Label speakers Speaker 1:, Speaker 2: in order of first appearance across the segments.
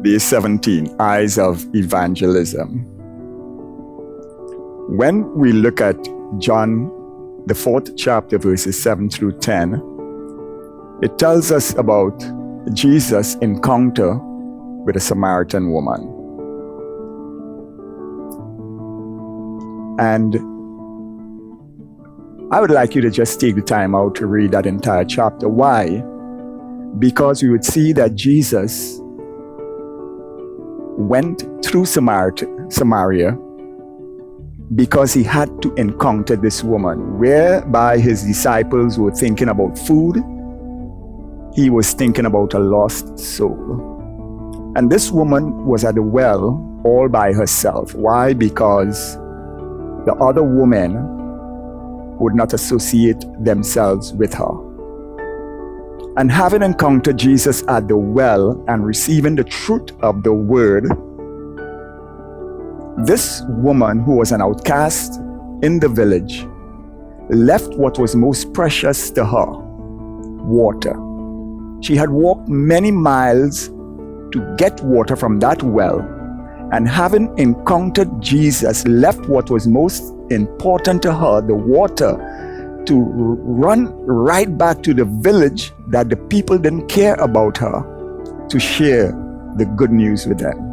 Speaker 1: Day 17, Eyes of Evangelism. When we look at John, the 4th chapter, verses 7 through 10, it tells us about Jesus' encounter with a Samaritan woman. And I would like you to just take the time out to read that entire chapter. Why? Because we would see that Jesus went through Samaria because he had to encounter this woman, whereby his disciples were thinking about food, he was thinking about a lost soul. And this woman was at the well all by herself. Why? Because the other women would not associate themselves with her. And having encountered Jesus at the well and receiving the truth of the word, this woman, who was an outcast in the village, left what was most precious to her: water. She had walked many miles to get water from that well, and having encountered Jesus, left what was most important to her, the water, to run right back to the village that the people didn't care about her, to share the good news with them.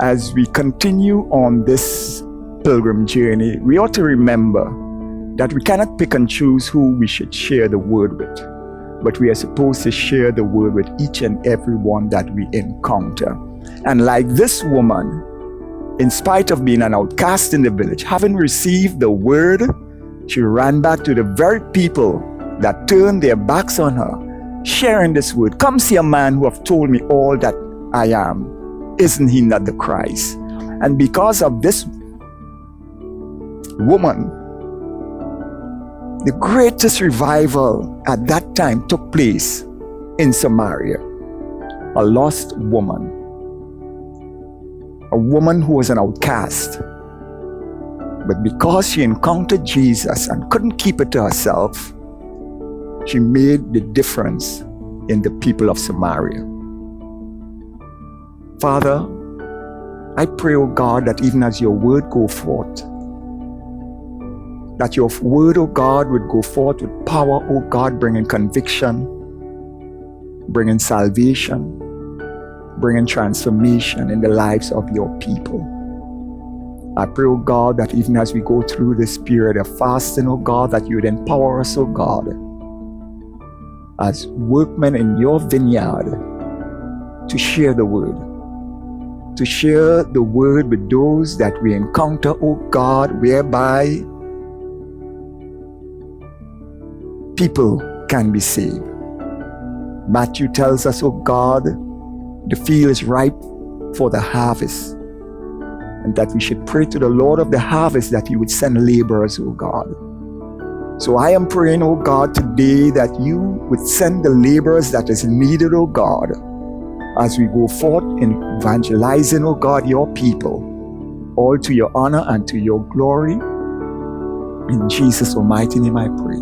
Speaker 1: As we continue on this pilgrim journey, we ought to remember that we cannot pick and choose who we should share the word with, but we are supposed to share the word with each and every one that we encounter. And like this woman, in spite of being an outcast in the village, having received the word, she ran back to the very people that turned their backs on her, sharing this word. Come see a man who have told me all that I am. Isn't he not the Christ? And because of this woman, the greatest revival at that time took place in Samaria. A lost woman, a woman who was an outcast. But because she encountered Jesus and couldn't keep it to herself, she made the difference in the people of Samaria. Father, I pray, O God, that even as your word go forth, that your word, O God, would go forth with power, O God, bringing conviction, bringing salvation, bringing transformation in the lives of your people. I pray, O God, that even as we go through this period of fasting, O God, that you would empower us, O God, as workmen in your vineyard, to share the word. To share the word with those that we encounter, O God, whereby people can be saved. Matthew tells us, O God, the field is ripe for the harvest, and that we should pray to the Lord of the harvest that he would send laborers, O God. So I am praying, O God, today that you would send the laborers that is needed, O God, as we go forth in evangelizing, O God, your people, all to your honor and to your glory. In Jesus' almighty name I pray.